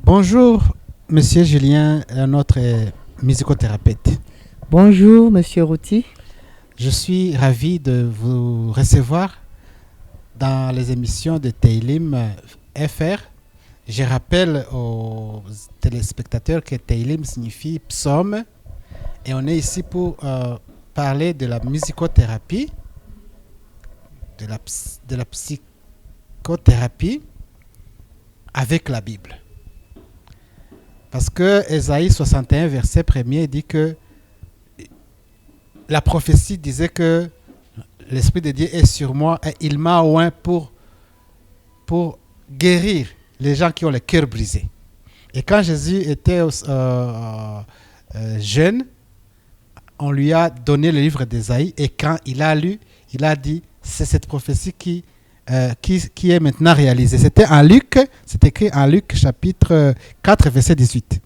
Bonjour, Monsieur Julien, notre musicothérapeute. Bonjour, Monsieur Routy. Je suis ravi de vous recevoir dans les émissions de Teilim FR. Je rappelle aux téléspectateurs que Teilim signifie psaume et on est ici pour parler de la musicothérapie, de la psychothérapie avec la Bible. Parce que Ésaïe 61, verset 1er dit que la prophétie disait que l'Esprit de Dieu est sur moi et il m'a oint pour guérir les gens qui ont le cœur brisé. Et quand Jésus était jeune, on lui a donné le livre d'Ésaïe et quand il a lu, il a dit c'est cette prophétie qui est maintenant réalisée. C'était écrit en Luc chapitre 4 verset 18.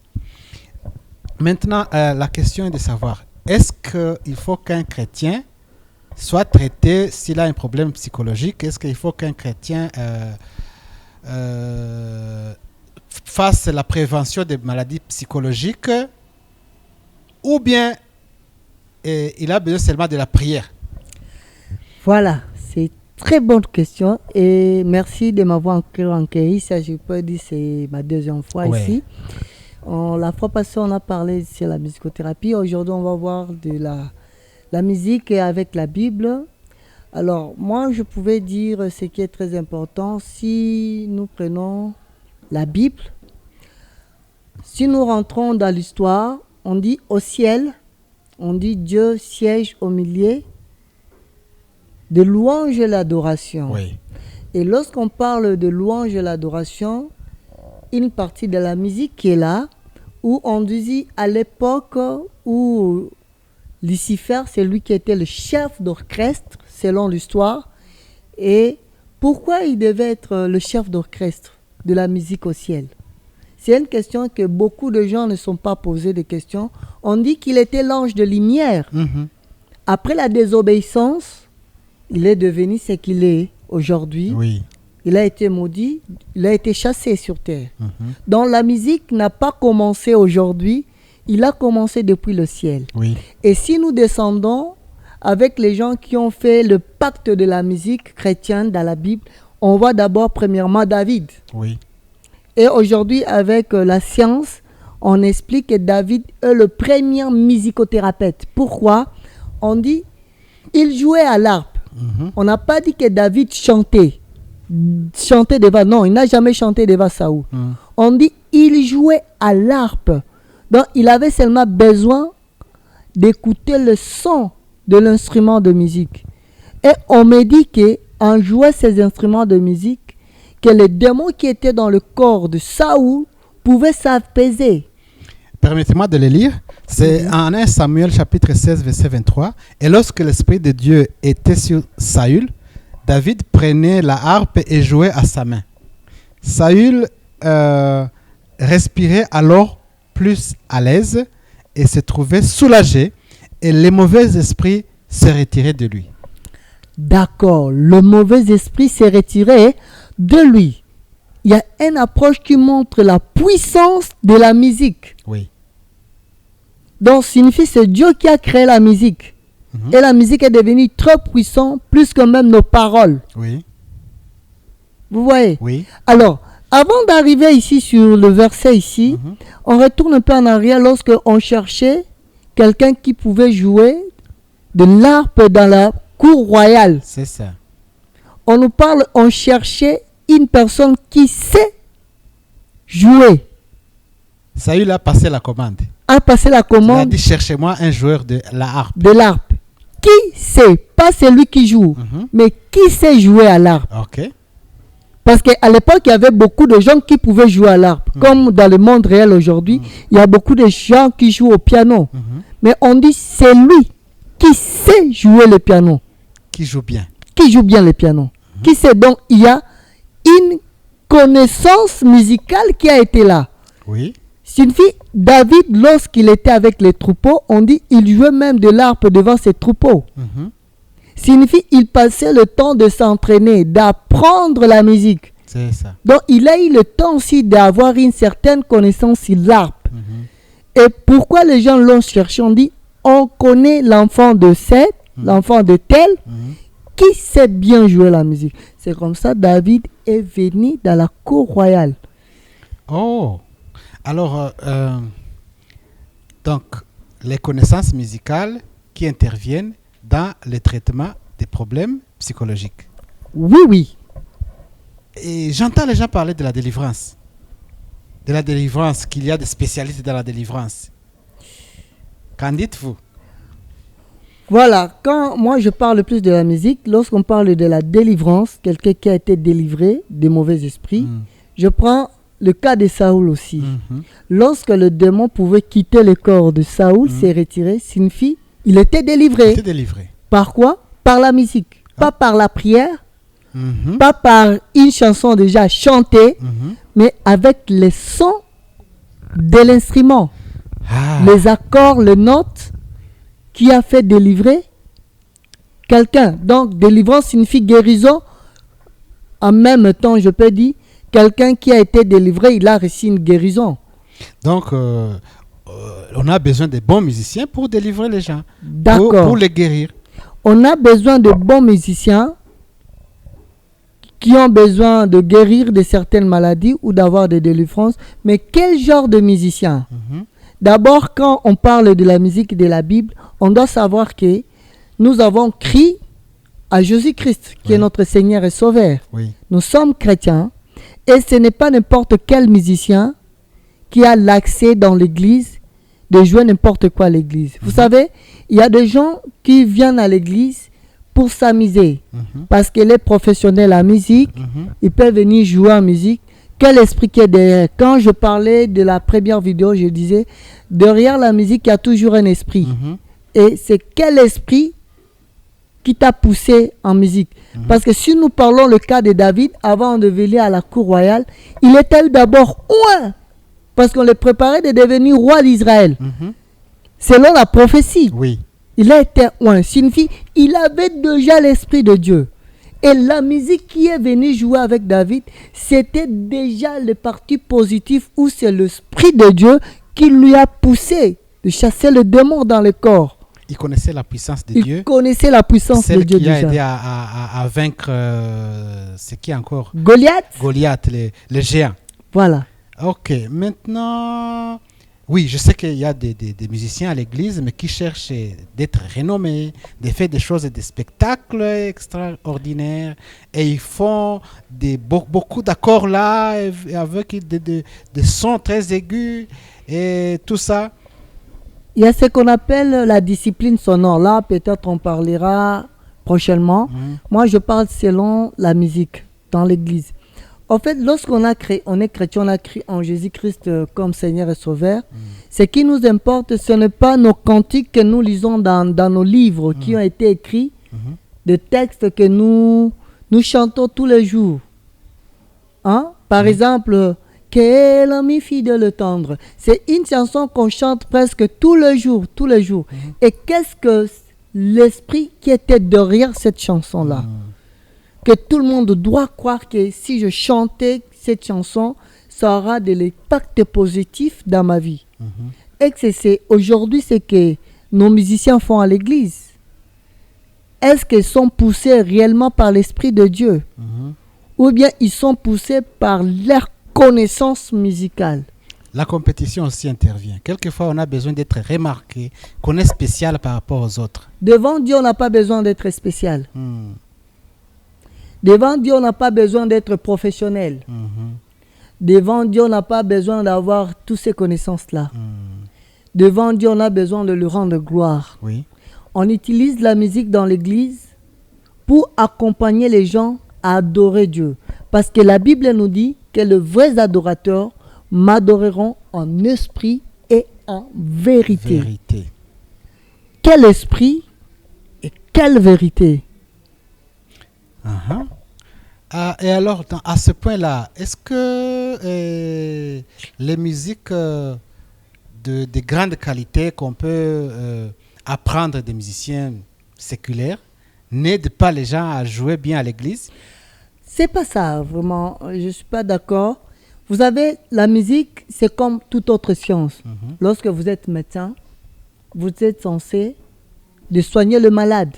Maintenant, la question est de savoir, est-ce qu'il faut qu'un chrétien soit traité s'il a un problème psychologique? Est-ce qu'il faut qu'un chrétien fasse la prévention des maladies psychologiques ou bien il a besoin seulement de la prière? Voilà, c'est une très bonne question et merci de m'avoir encore accueilli. Ça, je peux dire, c'est ma deuxième fois ici. La fois passée, on a parlé sur la musicothérapie. Aujourd'hui, on va voir de la musique avec la Bible. Alors, moi, je pouvais dire ce qui est très important. Si nous prenons la Bible, si nous rentrons dans l'histoire, on dit au ciel, on dit Dieu siège au milieu de louange et l'adoration. Oui. Et lorsqu'on parle de louange et l'adoration, une partie de la musique qui est là, où on dit à l'époque où Lucifer, c'est lui qui était le chef d'orchestre, selon l'histoire. Et pourquoi il devait être le chef d'orchestre de la musique au ciel? C'est une question que beaucoup de gens ne sont pas posés de questions. On dit qu'il était l'ange de lumière. Mm-hmm. Après la désobéissance, il est devenu ce qu'il est aujourd'hui. Oui. Il a été maudit, il a été chassé sur terre. Mm-hmm. Donc la musique n'a pas commencé aujourd'hui, il a commencé depuis le ciel. Oui. Et si nous descendons avec les gens qui ont fait le pacte de la musique chrétienne dans la Bible, on voit d'abord premièrement David. Oui. Et aujourd'hui, avec la science, on explique que David est le premier musicothérapeute. Pourquoi? On dit il jouait à l'harpe. Mm-hmm. On n'a pas dit que David chantait devant. Non, il n'a jamais chanté devant Saoul. On dit il jouait à l'harpe. Donc, il avait seulement besoin d'écouter le son de l'instrument de musique. Et on me dit qu'en jouant ces instruments de musique, que les démons qui étaient dans le corps de Saoul pouvaient s'apaiser. Permettez-moi de le lire. C'est en 1 Samuel chapitre 16 verset 23. Et lorsque l'Esprit de Dieu était sur Saül, David prenait la harpe et jouait à sa main. Saül respirait alors plus à l'aise et se trouvait soulagé et les mauvais esprits se retiraient de lui. D'accord, le mauvais esprit s'est retiré de lui. Il y a une approche qui montre la puissance de la musique. Oui. Donc, signifie que c'est Dieu qui a créé la musique. Mm-hmm. Et la musique est devenue très puissante, plus que même nos paroles. Oui. Vous voyez? Oui. Alors, avant d'arriver ici sur le verset ici, on retourne un peu en arrière lorsque on cherchait quelqu'un qui pouvait jouer de l'harpe dans la cour royale. C'est ça. On cherchait une personne qui sait jouer. Saül a passé la commande. Il a dit cherchez-moi un joueur de la harpe. De l'harpe. Qui sait, pas celui qui joue, mais qui sait jouer à l'harpe. Ok. Parce qu'à l'époque, il y avait beaucoup de gens qui pouvaient jouer à l'harpe. Comme dans le monde réel aujourd'hui, il y a beaucoup de gens qui jouent au piano. Mais on dit c'est lui qui sait jouer le piano. Qui joue bien. Qui joue bien le piano. Qui sait, donc il y a une connaissance musicale qui a été là. Oui. Signifie, David, lorsqu'il était avec les troupeaux, on dit il jouait même de l'harpe devant ses troupeaux. Signifie, il passait le temps de s'entraîner, d'apprendre la musique. C'est ça. Donc, il a eu le temps aussi d'avoir une certaine connaissance sur l'harpe. Et pourquoi les gens l'ont cherché? On dit, on connaît l'enfant de Seth, l'enfant de tel, qui sait bien jouer la musique. C'est comme ça David est venu dans la cour royale. Oh, alors, donc, les connaissances musicales qui interviennent dans le traitement des problèmes psychologiques. Oui, oui. Et j'entends les gens parler de la délivrance. De la délivrance, qu'il y a des spécialistes dans la délivrance. Qu'en dites-vous? Voilà, quand moi je parle plus de la musique, lorsqu'on parle de la délivrance, quelqu'un qui a été délivré des mauvais esprits, je prends le cas de Saoul aussi. Lorsque le démon pouvait quitter le corps de Saoul, s'est retiré, signifie il était délivré. Il était délivré. Par quoi? Par la musique. Pas par la prière, pas par une chanson déjà chantée, mais avec les sons de l'instrument. Les accords, les notes qui a fait délivrer quelqu'un. Donc, délivrance signifie guérison. En même temps, je peux dire, quelqu'un qui a été délivré, il a reçu une guérison. Donc, on a besoin de bons musiciens pour délivrer les gens. D'accord. Pour les guérir. On a besoin de bons musiciens qui ont besoin de guérir de certaines maladies ou d'avoir des délivrances. Mais quel genre de musicien? D'abord, quand on parle de la musique de la Bible, on doit savoir que nous avons crié à Jésus-Christ, qui est notre Seigneur et Sauveur. Nous sommes chrétiens et ce n'est pas n'importe quel musicien qui a l'accès dans l'église de jouer n'importe quoi à l'église. Vous savez, il y a des gens qui viennent à l'église pour s'amuser parce qu'il est professionnel en musique, il peut venir jouer en musique. Quel esprit qui est derrière? Quand je parlais de la première vidéo, je disais, derrière la musique, il y a toujours un esprit. Et c'est quel esprit qui t'a poussé en musique? Parce que si nous parlons le cas de David, avant de venir à la cour royale, il était d'abord oint, parce qu'on le préparait de devenir roi d'Israël. Selon la prophétie, il a été oint. Signifie, il avait déjà l'esprit de Dieu. Et la musique qui est venue jouer avec David, c'était déjà le parti positif où c'est l'esprit de Dieu qui lui a poussé de chasser le démon dans le corps. Il connaissait la puissance de Dieu. Il connaissait la puissance de Dieu déjà. Celle qui a déjà. aidé à vaincre, c'est qui encore? Goliath, le géant. Voilà. Ok, maintenant... Oui, je sais qu'il y a des musiciens à l'église, mais qui cherchent d'être renommés, de faire des choses, des spectacles extraordinaires. Et ils font beaucoup d'accords là, avec des sons très aigus et tout ça. Il y a ce qu'on appelle la discipline sonore. Là, peut-être on parlera prochainement. Moi, je parle selon la musique dans l'église. En fait, lorsqu'on a créé, on est chrétien, on a créé en Jésus-Christ comme Seigneur et Sauveur. Ce qui nous importe, ce n'est pas nos cantiques que nous lisons dans nos livres qui ont été écrits, des textes que nous chantons tous les jours. Hein? Par exemple, quel ami fidèle tendre. C'est une chanson qu'on chante presque tous les jours. Et qu'est-ce que l'esprit qui était derrière cette chanson-là? Que tout le monde doit croire que si je chantais cette chanson, ça aura de l'impact positif dans ma vie. Et que c'est aujourd'hui ce que nos musiciens font à l'église. Est-ce qu'ils sont poussés réellement par l'Esprit de Dieu? Ou bien ils sont poussés par leur connaissance musicale? La compétition aussi intervient. Quelquefois, on a besoin d'être remarqué, qu'on est spécial par rapport aux autres. Devant Dieu, on n'a pas besoin d'être spécial. Devant Dieu, on n'a pas besoin d'être professionnel. Devant Dieu, on n'a pas besoin d'avoir toutes ces connaissances-là. Devant Dieu, on a besoin de lui rendre gloire. On utilise la musique dans l'église pour accompagner les gens à adorer Dieu. Parce que la Bible nous dit que les vrais adorateurs m'adoreront en esprit et en vérité. Quel esprit et quelle vérité? Et alors, à ce point-là, est-ce que les musiques de grande qualité qu'on peut apprendre des musiciens séculaires n'aident pas les gens à jouer bien à l'église? C'est pas ça, vraiment. Je suis pas d'accord. Vous savez, la musique, c'est comme toute autre science. Lorsque vous êtes médecin, vous êtes censé de soigner le malade.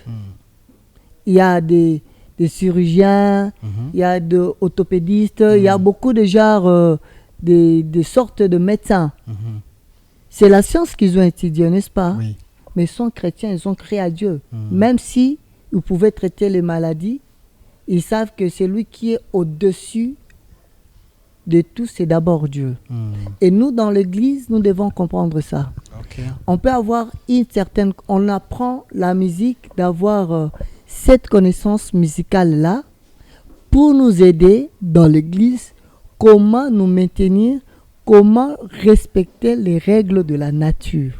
Il y a des chirurgiens, il y a des orthopédistes, il y a beaucoup de genres, des sortes de médecins. C'est la science qu'ils ont étudiée, n'est-ce pas? Oui. Mais ils sont chrétiens, ils ont créé à Dieu. Même si ils pouvaient traiter les maladies, ils savent que celui qui est au-dessus de tout, c'est d'abord Dieu. Et nous, dans l'Église, nous devons comprendre ça. Okay. On peut avoir une certaine... On apprend la musique, d'avoir cette connaissance musicale-là pour nous aider dans l'Église, comment nous maintenir, comment respecter les règles de la nature.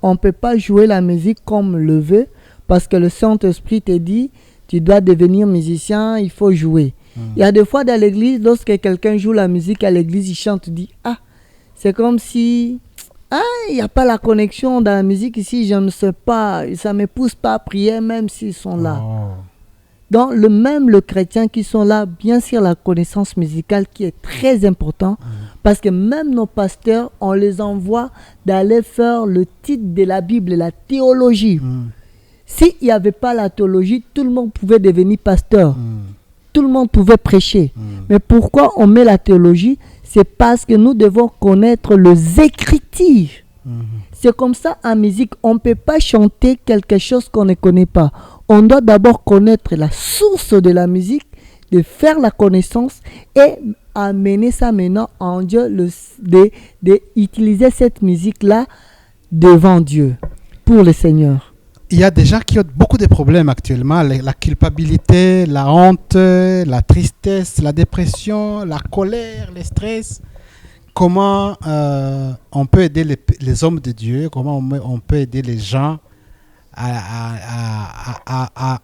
On ne peut pas jouer la musique comme le veut, parce que le Saint-Esprit te dit, tu dois devenir musicien, il faut jouer. Il y a des fois dans l'église, lorsque quelqu'un joue la musique à l'église, il chante, il dit, ah, c'est comme si, ah, il n'y a pas la connexion dans la musique ici, je ne sais pas, ça ne me pousse pas à prier même s'ils sont là. Donc, le chrétien qui sont là, bien sûr, la connaissance musicale qui est très importante, parce que même nos pasteurs, on les envoie d'aller faire le titre de la Bible, la théologie. S'il n'y avait pas la théologie, tout le monde pouvait devenir pasteur. Tout le monde pouvait prêcher. Mais pourquoi on met la théologie? C'est parce que nous devons connaître les Écritures. C'est comme ça en musique. On ne peut pas chanter quelque chose qu'on ne connaît pas. On doit d'abord connaître la source de la musique, de faire la connaissance et amener ça maintenant en Dieu, d'utiliser cette musique-là devant Dieu, pour le Seigneur. Il y a des gens qui ont beaucoup de problèmes actuellement, la culpabilité, la honte, la tristesse, la dépression, la colère, le stress. Comment on peut aider les hommes de Dieu, comment on peut aider les gens à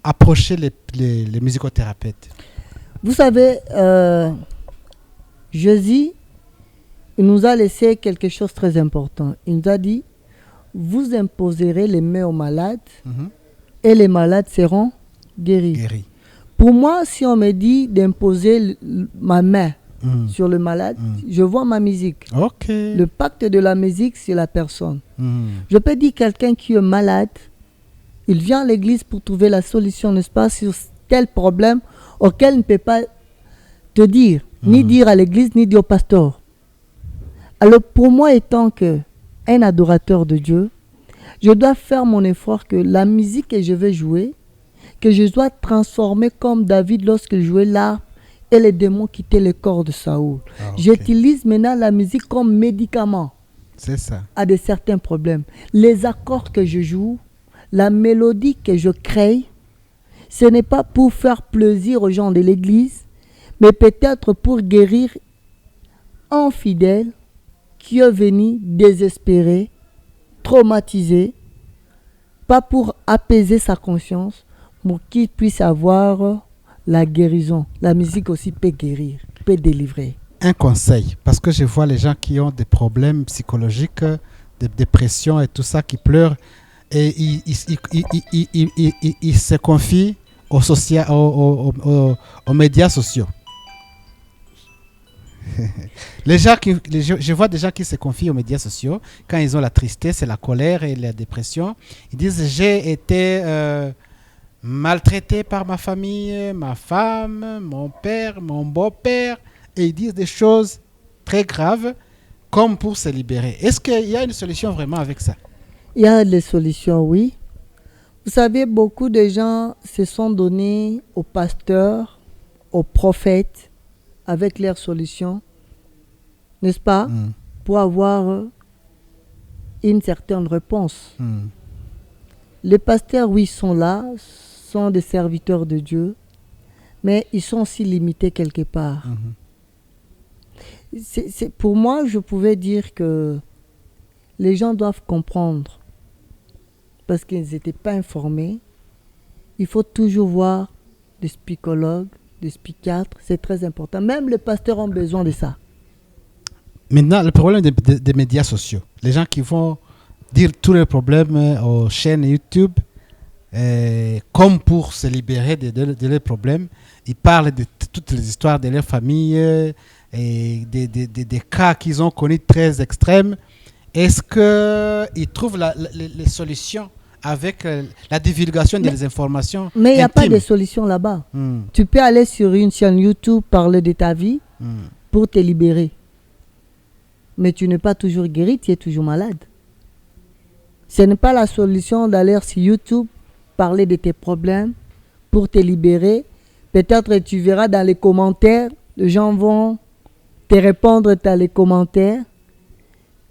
approcher les musicothérapeutes? Vous savez, Jésus il nous a laissé quelque chose de très important. Il nous a dit, vous imposerez les mains aux malades et les malades seront guéris. Pour moi, si on me dit d'imposer ma main sur le malade, je vois ma musique. Le pacte de la musique, c'est la personne. Je peux dire quelqu'un qui est malade, il vient à l'église pour trouver la solution, n'est-ce pas, sur tel problème auquel il ne peut pas te dire, ni dire à l'église, ni dire au pasteur. Alors pour moi, étant un adorateur de Dieu, je dois faire mon effort que la musique que je vais jouer, que je dois transformer comme David lorsqu'il jouait l'harpe et les démons quittaient le corps de Saoul. J'utilise maintenant la musique comme médicament. C'est ça. À de certains problèmes. Les accords que je joue, la mélodie que je crée, ce n'est pas pour faire plaisir aux gens de l'église, mais peut-être pour guérir un fidèle qui est venu désespéré, traumatisé, pas pour apaiser sa conscience, pour qu'il puisse avoir la guérison. La musique aussi peut guérir, peut délivrer. Un conseil, parce que je vois les gens qui ont des problèmes psychologiques, de dépression et tout ça, qui pleurent, et ils se confient aux médias sociaux. Je vois des gens qui se confient aux médias sociaux quand ils ont la tristesse, la colère et la dépression. Ils disent j'ai été maltraité par ma famille, ma femme, mon père, mon beau-père, et ils disent des choses très graves comme pour se libérer. Est-ce qu'il y a une solution vraiment avec ça? Il y a des solutions, oui. Vous savez, beaucoup de gens se sont donnés aux pasteurs, aux prophètes, avec leurs solutions, n'est-ce pas, pour avoir une certaine réponse. Les pasteurs, oui, sont là, sont des serviteurs de Dieu, mais ils sont aussi limités quelque part. Pour moi, je pouvais dire que les gens doivent comprendre, parce qu'ils n'étaient pas informés. Il faut toujours voir des psychologues, des psychiatres, c'est très important. Même les pasteurs ont besoin de ça. Maintenant, le problème des médias sociaux. Les gens qui vont dire tous les problèmes aux chaînes YouTube, comme pour se libérer de leurs problèmes. Ils parlent de toutes les histoires de leur famille et des cas qu'ils ont connus très extrêmes. Est-ce qu'ils trouvent les solutions avec la divulgation des informations Mais il n'y a pas intimes? de solution là-bas. Tu peux aller sur une chaîne YouTube, parler de ta vie pour te libérer. Mais tu n'es pas toujours guéri, tu es toujours malade. Ce n'est pas la solution d'aller sur YouTube, parler de tes problèmes pour te libérer. Peut-être tu verras dans les commentaires, les gens vont te répondre dans les commentaires.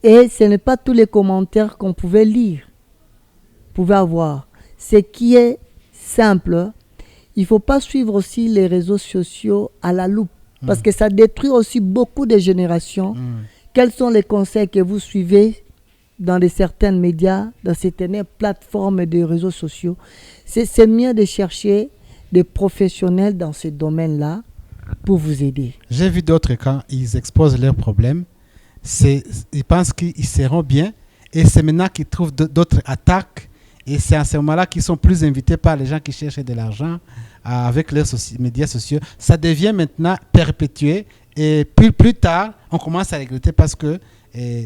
Et ce n'est pas tous les commentaires qu'on pouvait lire, pouvait avoir. Ce qui est simple, il ne faut pas suivre aussi les réseaux sociaux à la loupe, parce que ça détruit aussi beaucoup de générations. Quels sont les conseils que vous suivez dans certains médias, dans certaines plateformes de réseaux sociaux? C'est mieux de chercher des professionnels dans ce domaine-là pour vous aider. J'ai vu d'autres quand ils exposent leurs problèmes. Ils pensent qu'ils seront bien et c'est maintenant qu'ils trouvent d'autres attaques et c'est à ce moment-là qu'ils sont plus invités par les gens qui cherchent de l'argent avec leurs médias sociaux. Ça devient maintenant perpétué et plus tard on commence à regretter parce que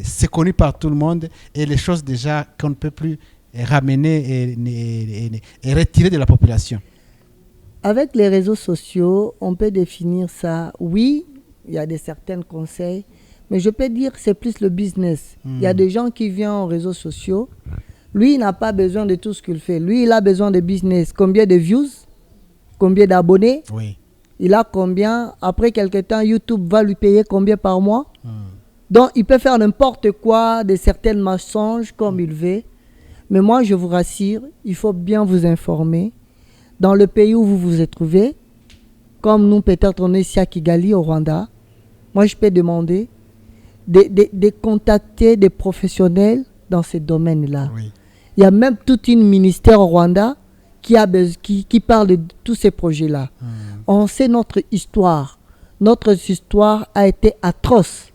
c'est connu par tout le monde et les choses déjà qu'on ne peut plus ramener et retirer de la population. Avec les réseaux sociaux, on peut définir ça. Oui, il y a certains conseils. Mais je peux dire que c'est plus le business. Il y a des gens qui viennent aux réseaux sociaux. Lui, il n'a pas besoin de tout ce qu'il fait. Lui, il a besoin de business. Combien de views? Combien d'abonnés? Oui. Il a combien? Après quelque temps, YouTube va lui payer combien par mois? Donc, il peut faire n'importe quoi, de certains mensonges comme il veut. Mais moi, je vous rassure, il faut bien vous informer. Dans le pays où vous vous trouvez, comme nous, peut-être on est ici à Kigali, au Rwanda, moi, je peux demander de contacter des professionnels dans ce domaine-là. Oui. Il y a même tout un ministère au Rwanda qui parle de tous ces projets-là. On sait notre histoire. Notre histoire a été atroce.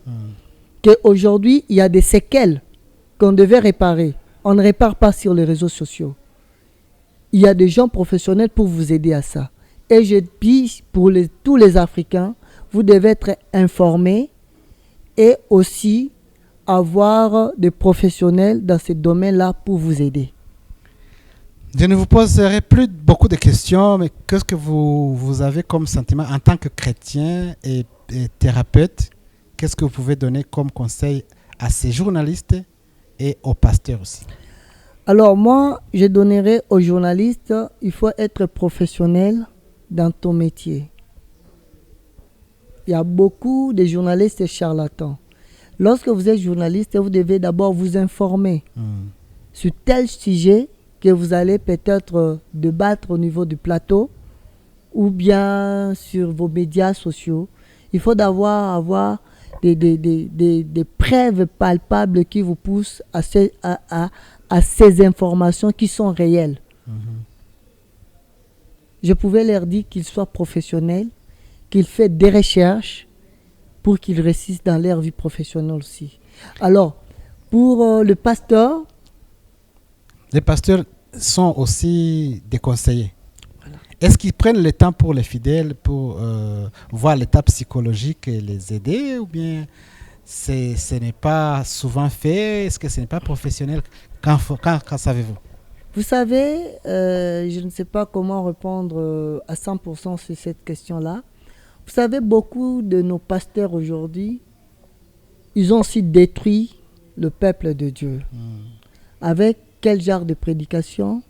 Qu'aujourd'hui, il y a des séquelles qu'on devait réparer. On ne répare pas sur les réseaux sociaux. Il y a des gens professionnels pour vous aider à ça. Et je dis pour tous les Africains, vous devez être informés et aussi avoir des professionnels dans ce domaine-là pour vous aider. Je ne vous poserai plus beaucoup de questions, mais qu'est-ce que vous avez comme sentiment en tant que chrétien et thérapeute? Qu'est-ce que vous pouvez donner comme conseil à ces journalistes et aux pasteurs aussi? Alors moi, je donnerai aux journalistes, il faut être professionnel dans ton métier. Il y a beaucoup de journalistes charlatans. Lorsque vous êtes journaliste, vous devez d'abord vous informer sur tel sujet que vous allez peut-être débattre au niveau du plateau ou bien sur vos médias sociaux. Il faut avoir des preuves palpables qui vous poussent à ces informations qui sont réelles. Je pouvais leur dire qu'ils soient professionnels, qu'ils fassent des recherches pour qu'ils réussissent dans leur vie professionnelle aussi. Alors, pour le pasteur... Les pasteurs sont aussi des conseillers. Voilà. Est-ce qu'ils prennent le temps pour les fidèles, pour voir l'état psychologique et les aider, ou bien ce n'est pas souvent fait? Est-ce que ce n'est pas professionnel? Quand savez-vous? Vous savez, je ne sais pas comment répondre à 100% sur cette question-là. Vous savez, beaucoup de nos pasteurs aujourd'hui, ils ont aussi détruit le peuple de Dieu. Avec quel genre de prédication,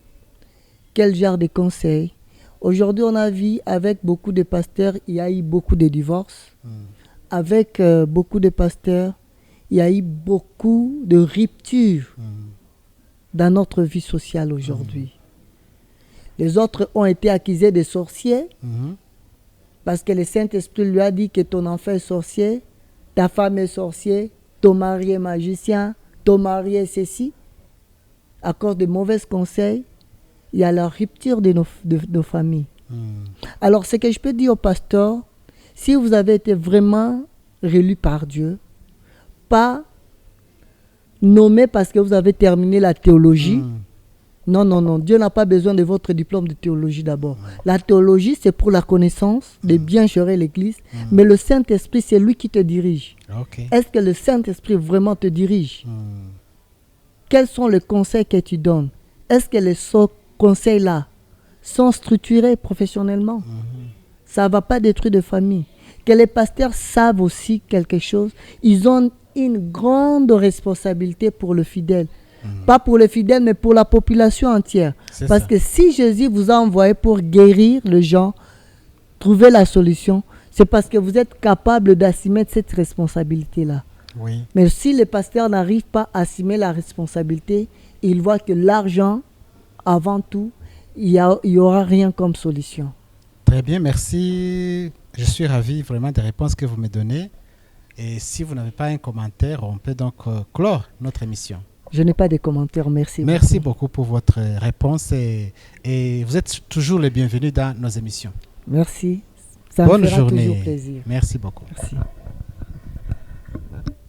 quel genre de conseils. Aujourd'hui, on a vu avec beaucoup de pasteurs, il y a eu beaucoup de divorces. Avec beaucoup de pasteurs, il y a eu beaucoup de ruptures dans notre vie sociale aujourd'hui. Les autres ont été accusés de sorciers parce que le Saint-Esprit lui a dit que ton enfant est sorcier, ta femme est sorcier, ton mari est magicien, ton mari est ceci. À cause de mauvais conseils, il y a la rupture de nos familles. Alors, ce que je peux dire au pasteur, si vous avez été vraiment réélu par Dieu, pas nommé parce que vous avez terminé la théologie, Non, non, non. Dieu n'a pas besoin de votre diplôme de théologie d'abord. La théologie, c'est pour la connaissance, de bien gérer l'Église. Mais le Saint-Esprit, c'est lui qui te dirige. Ok. Est-ce que le Saint-Esprit vraiment te dirige? Quels sont les conseils que tu donnes? Est-ce que les conseils-là sont structurés professionnellement? Ça ne va pas détruire de famille. Que les pasteurs savent aussi quelque chose. Ils ont une grande responsabilité pour le fidèle. Pas pour le fidèle, mais pour la population entière. Parce que si Jésus vous a envoyé pour guérir les gens, trouver la solution, c'est parce que vous êtes capable d'assumer cette responsabilité-là. Oui. Mais si les pasteurs n'arrivent pas à assumer la responsabilité, ils voient que l'argent, avant tout, il n'y aura rien comme solution. Très bien, merci. Je suis ravi vraiment des réponses que vous me donnez. Et si vous n'avez pas un commentaire, on peut donc clore notre émission. Je n'ai pas de commentaires, merci. Merci beaucoup pour votre réponse et vous êtes toujours les bienvenus dans nos émissions. Merci. Ça Bonne me fera journée. toujours plaisir. Merci beaucoup. Merci.